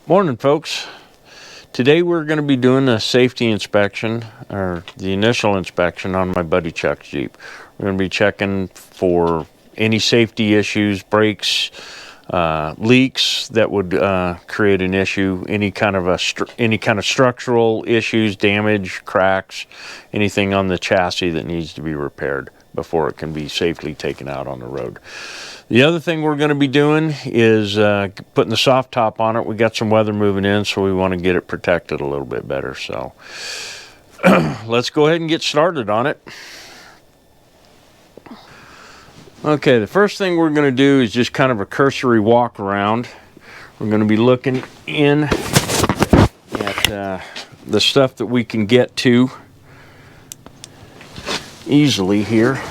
Morning, folks. Today we're going to be doing a safety inspection, or the initial inspection on my buddy Chuck's Jeep. We're going to be checking for any safety issues, brakes, leaks that would create an issue, any kind of structural issues, damage, cracks, anything on the chassis that needs to be repaired before it can be safely taken out on the road. The other thing we're going to be doing is putting the soft top on it. We got some weather moving in, so we want to get it protected a little bit better. So let's go ahead and get started on it. Okay, the first thing we're going to do is just kind of a cursory walk around. We're going to be looking in at the stuff that we can get to easily here.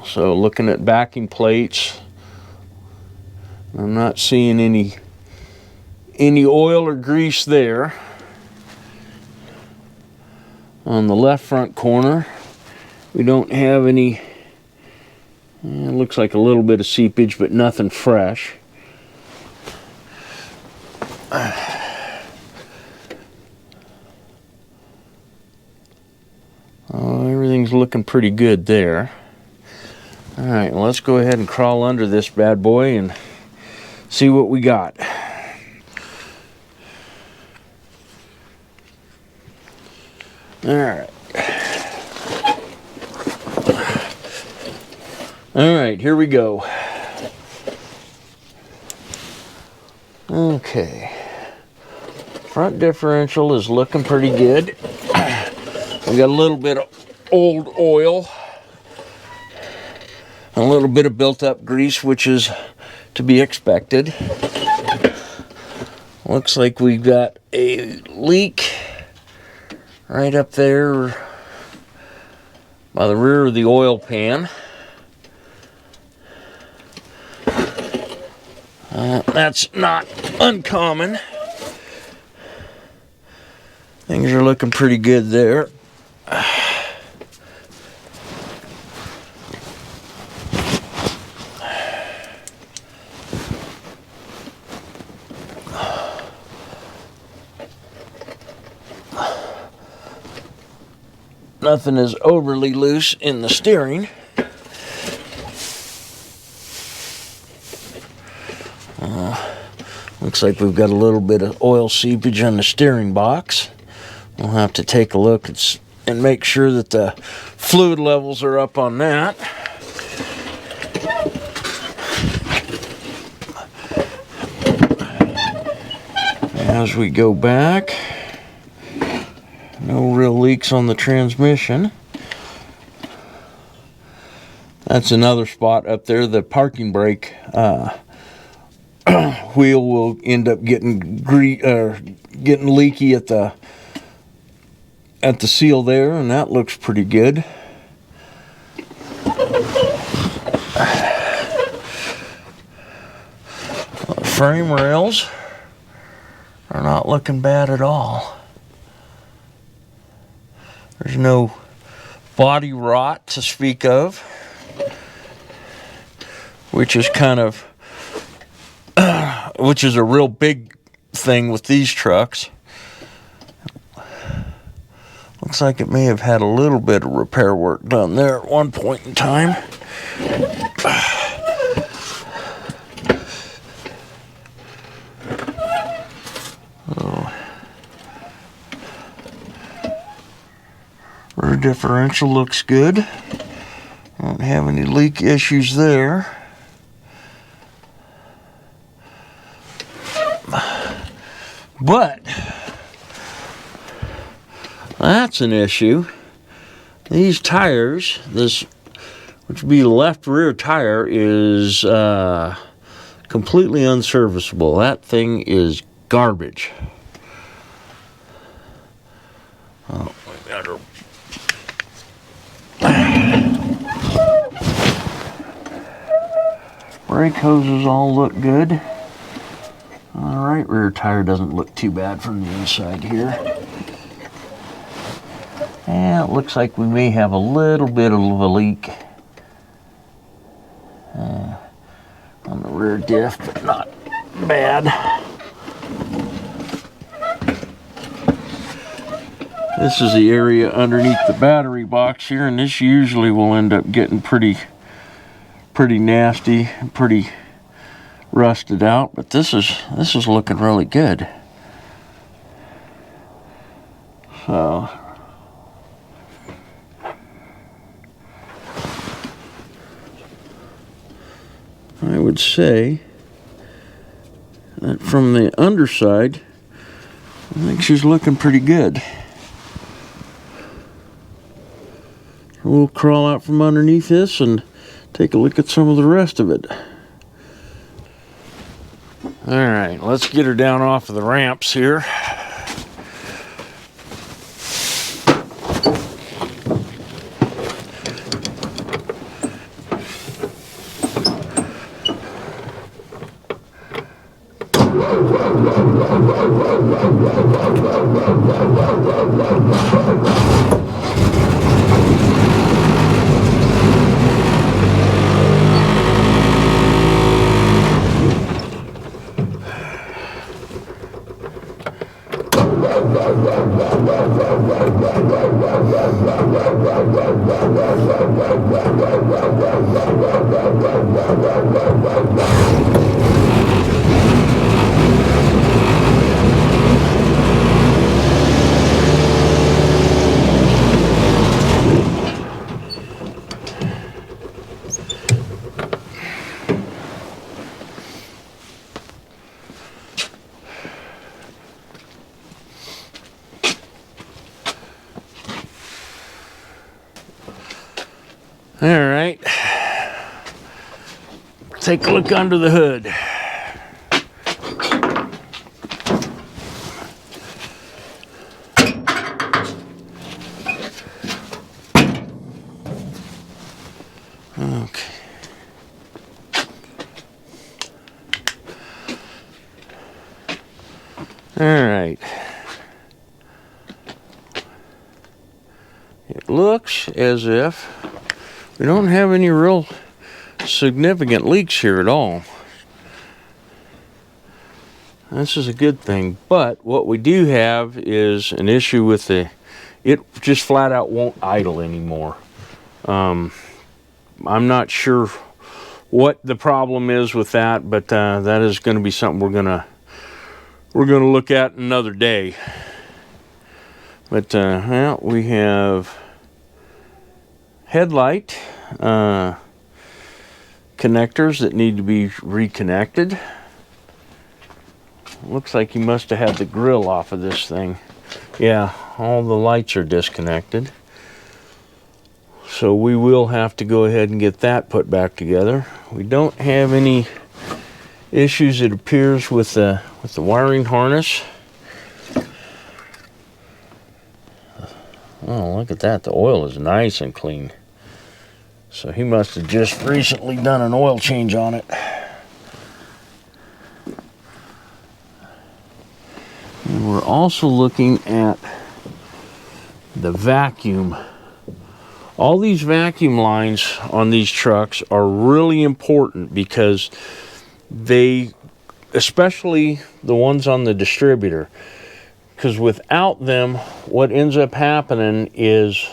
So looking at backing plates, I'm not seeing any oil or grease there. On the left front corner, we don't have any, it looks like a little bit of seepage, but nothing fresh. Oh, everything's looking pretty good there. All right, well, let's go ahead and crawl under this bad boy and see what we got. All right. All right, here we go. Okay. Front differential is looking pretty good. We got a little bit of old oil. A little bit of built-up grease, which is to be expected. Looks like we've got a leak right up there by the rear of the oil pan. That's not uncommon. Things are looking pretty good there. Nothing is overly loose in the steering. Looks like we've got a little bit of oil seepage on the steering box. We'll have to take a look and make sure that the fluid levels are up on that. As we go back, no real leaks on the transmission. That's another spot up there. The parking brake wheel will end up getting leaky at the seal there, and that looks pretty good. Frame rails are not looking bad at all. There's no body rot to speak of, which is which is a real big thing with these trucks. Looks like it may have had a little bit of repair work done there at one point in time. Rear differential looks good. Don't have any leak issues there. But that's an issue. These tires, this, which would be the left rear tire, is completely unserviceable. That thing is garbage. Oh, we got her. Brake hoses all look good. All right, rear tire doesn't look too bad from the inside here. And it looks like we may have a little bit of a leak on the rear diff, but bad. This is the area underneath the battery box here, and this usually will end up getting pretty nasty, pretty rusted out, but this is looking really good. So I would say that from the underside, I think she's looking pretty good. We'll crawl out from underneath this and take a look at some of the rest of it. All right, let's get her down off of the ramps here. All right, take a look under the hood. Okay. All right. It looks as if we don't have any real significant leaks here at all. This is a good thing, but what we do have is an issue with it just flat out won't idle anymore. I'm not sure what the problem is with that, but that is going to be something we're gonna look at another day. But well, we have headlight connectors that need to be reconnected. Looks like he must have had the grill off of this thing. Yeah, all the lights are disconnected. So we will have to go ahead and get that put back together. We don't have any issues, it appears, with the wiring harness. Oh, look at that. The oil is nice and clean. So he must have just recently done an oil change on it. And we're also looking at the vacuum. All these vacuum lines on these trucks are really important because they, especially the ones on the distributor, because without them, what ends up happening is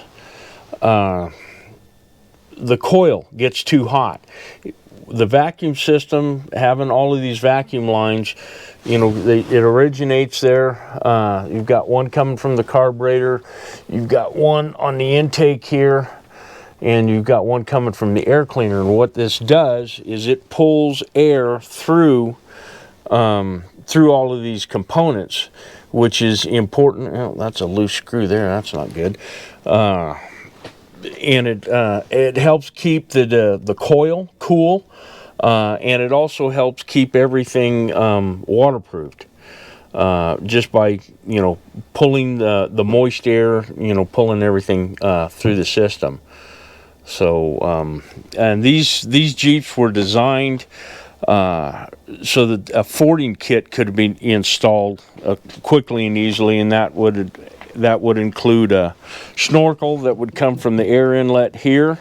the coil gets too hot. The vacuum system, having all of these vacuum lines, you know, it originates there. You've got one coming from the carburetor, you've got one on the intake here, and you've got one coming from the air cleaner. And what this does is it pulls air through all of these components, which is important. Oh, that's a loose screw there. That's not good. And it helps keep the coil cool, and it also helps keep everything waterproofed, just by, you know, pulling the moist air, you know, pulling everything through the system. So and these Jeeps were designed so that a fording kit could be installed quickly and easily, and that would include a snorkel that would come from the air inlet here,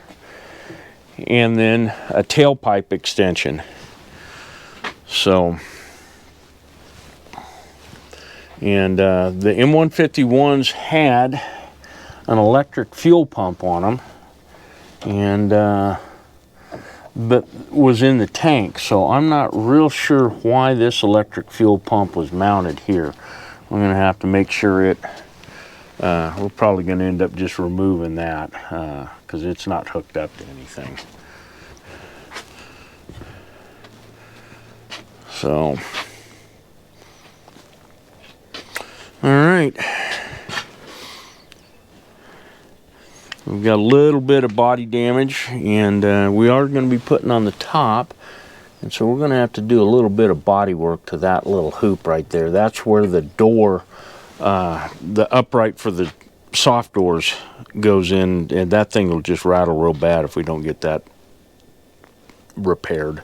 and then a tailpipe extension. So And the M151s had an electric fuel pump on them, and but was in the tank, so I'm not real sure why this electric fuel pump was mounted here. I'm gonna have to make sure it, we're probably gonna end up just removing that because it's not hooked up to anything. So, all right. We've got a little bit of body damage, and we are going to be putting on the top, and so we're going to have to do a little bit of body work to that little hoop right there. That's where the door, the upright for the soft doors goes in, and that thing will just rattle real bad if we don't get that repaired.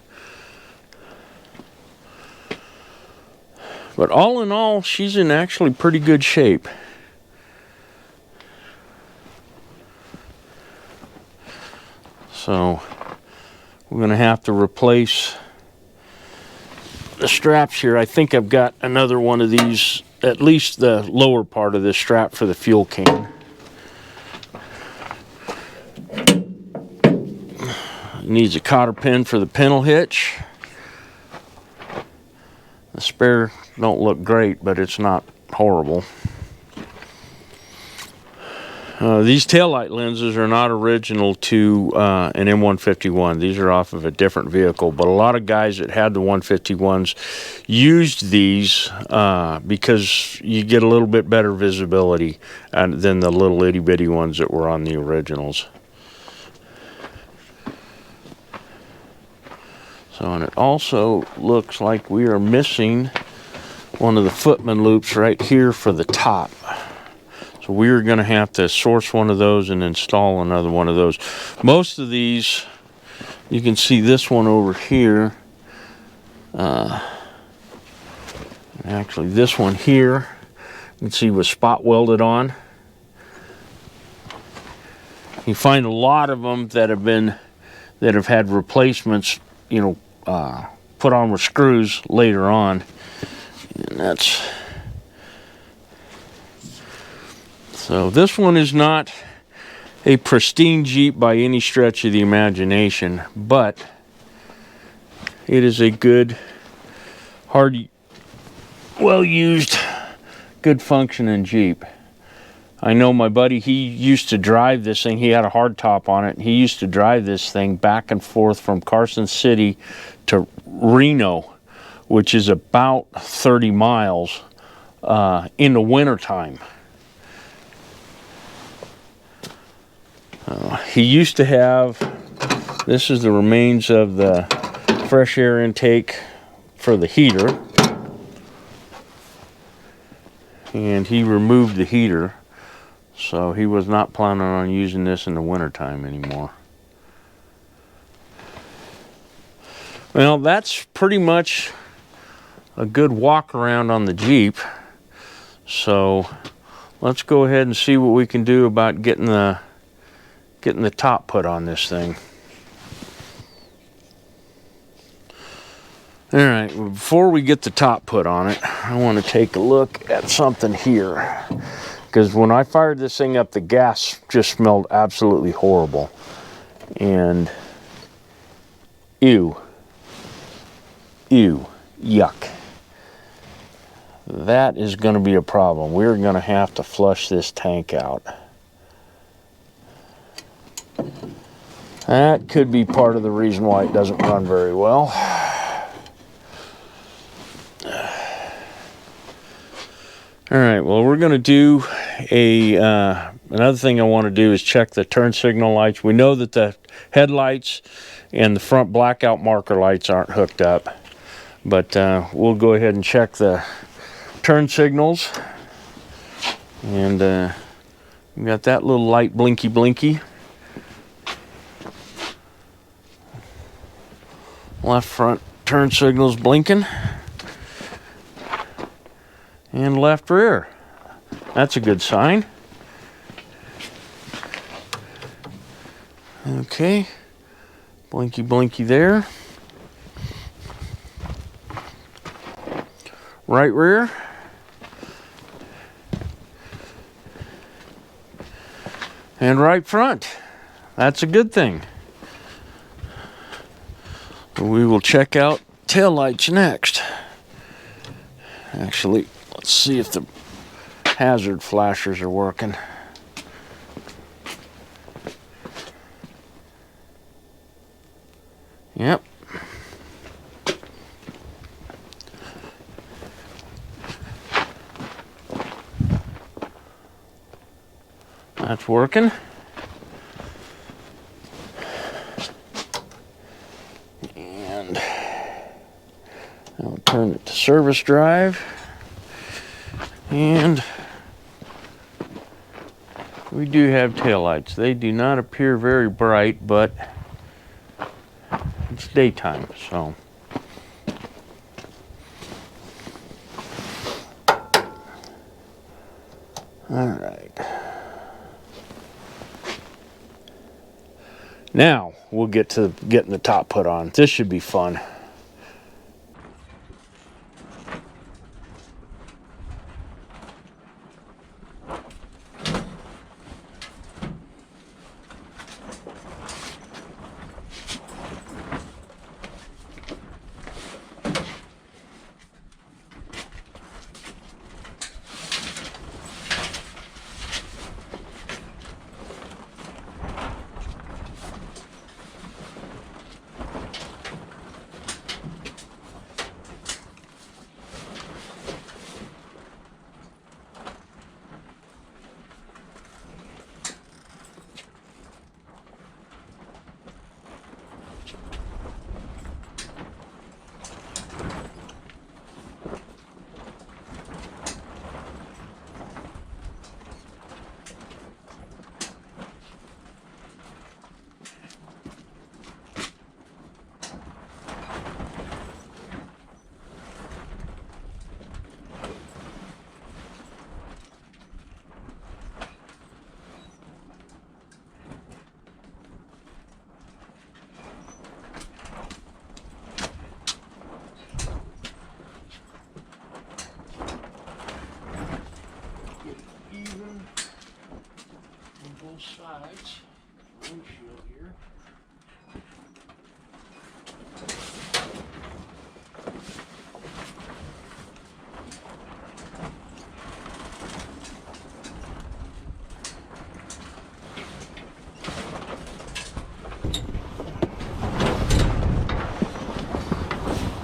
But all in all, she's in actually pretty good shape. So we're going to have to replace the straps here. I think I've got another one of these, at least the lower part of this strap for the fuel can. It needs a cotter pin for the pintle hitch. The spare don't look great, but it's not horrible. These taillight lenses are not original to an M151. These are off of a different vehicle, but a lot of guys that had the 151s used these because you get a little bit better visibility than the little itty bitty ones that were on the originals. So, and it also looks like we are missing one of the footman loops right here for the top. So we're going to have to source one of those and install another one of those. Most of these, you can see this one over here. Actually, this one here, you can see was spot welded on. You find a lot of them that have had replacements, you know, put on with screws later on, and that's. So this one is not a pristine Jeep by any stretch of the imagination, but it is a good, hard, well-used, good functioning Jeep. I know my buddy, he used to drive this thing. He had a hard top on it. He used to drive this thing back and forth from Carson City to Reno, which is about 30 miles in the wintertime. He used to have, this is the remains of the fresh air intake for the heater, and he removed the heater, so he was not planning on using this in the wintertime anymore. Well, that's pretty much a good walk around on the Jeep, so let's go ahead and see what we can do about getting the top put on this thing. All right, before we get the top put on it, I want to take a look at something here, because when I fired this thing up, the gas just smelled absolutely horrible. And ew, yuck. That is going to be a problem. We're going to have to flush this tank out. That could be part of the reason why it doesn't run very well. All right, well, we're going to do another thing I want to do is check the turn signal lights. We know that the headlights and the front blackout marker lights aren't hooked up, but we'll go ahead and check the turn signals. And we got that little light blinky. Left front turn signal's blinking. And left rear. That's a good sign. Okay. Blinky there. Right rear. and right front. That's a good thing. We will check out taillights next. Actually, let's see if the hazard flashers are working. Yep. That's working. And I'll turn it to service drive. And we do have taillights. They do not appear very bright, but it's daytime, so. All right. Now we'll get to getting the top put on. This should be fun. Sides, windshield here.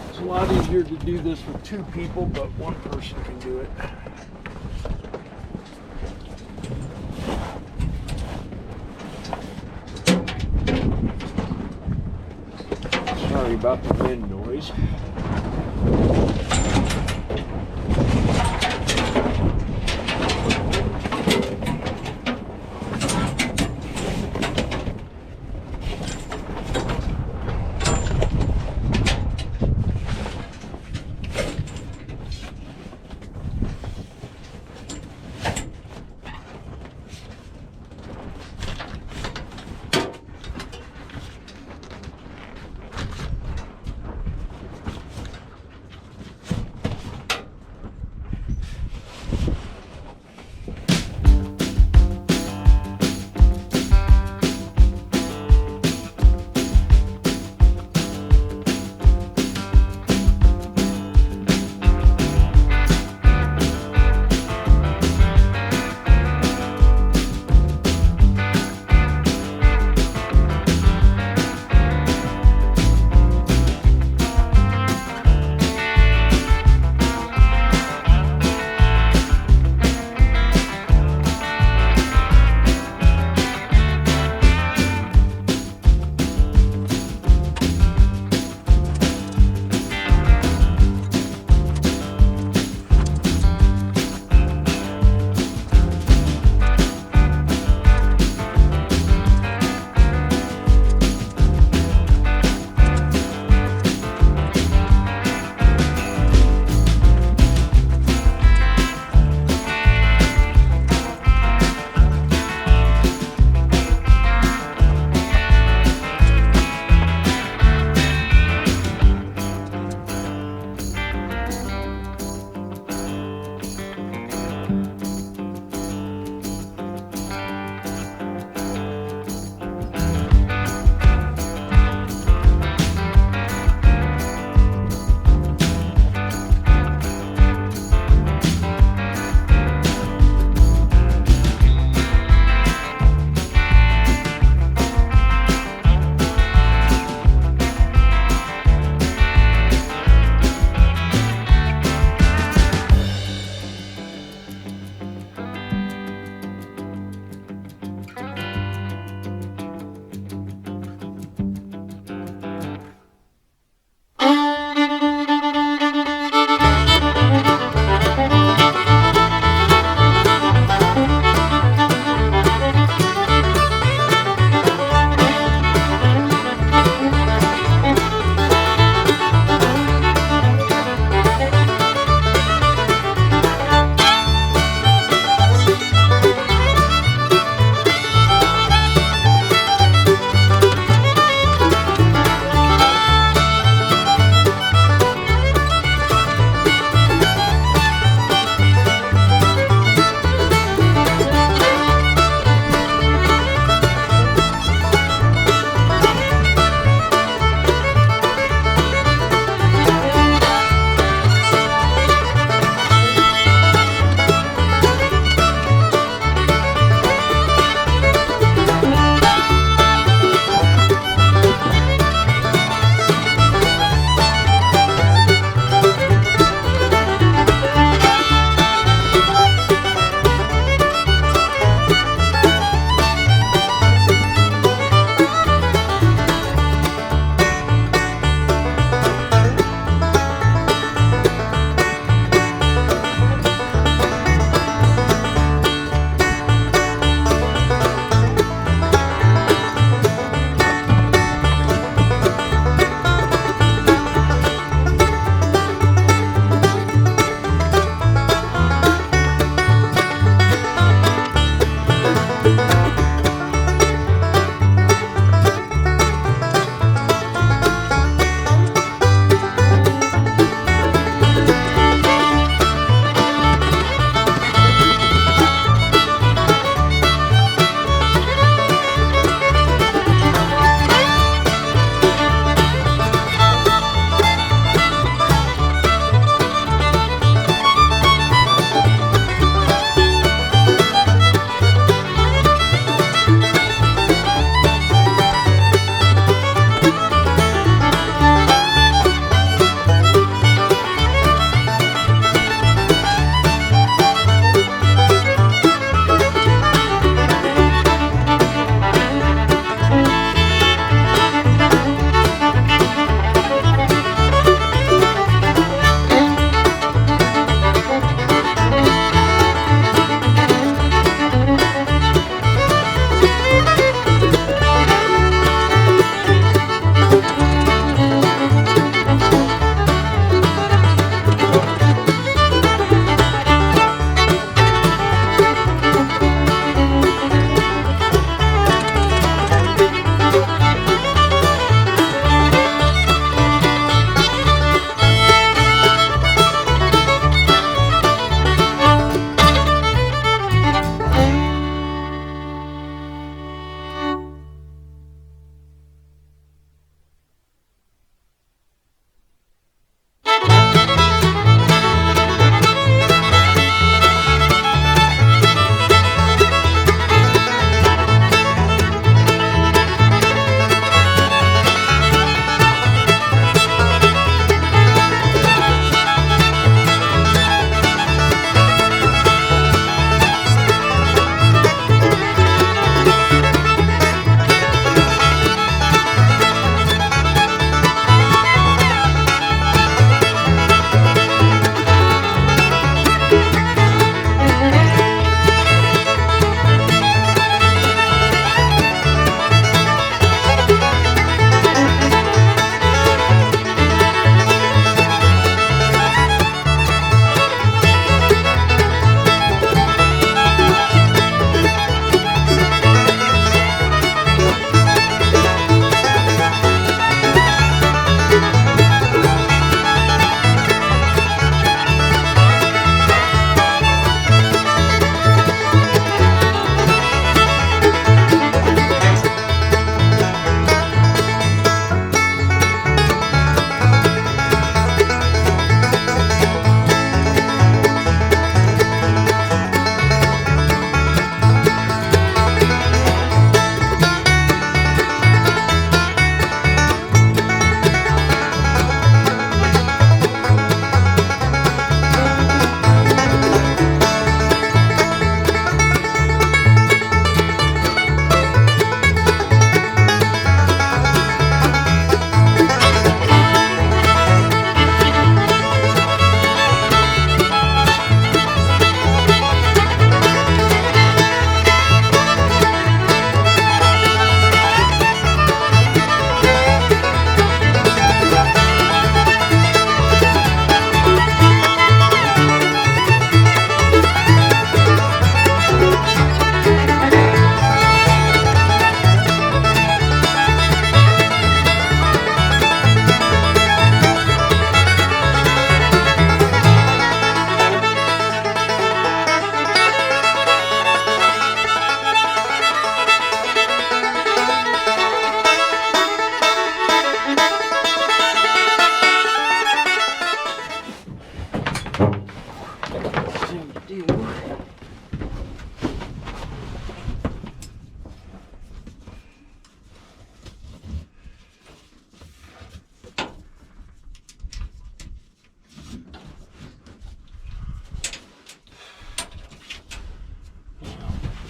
It's a lot easier to do this with two people, but one person can do it. Sorry about the wind noise.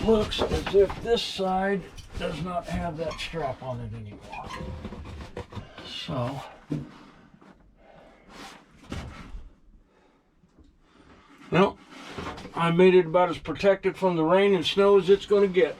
looks as if this side does not have that strap on it anymore. So, well, I made it about as protected from the rain and snow as it's going to get.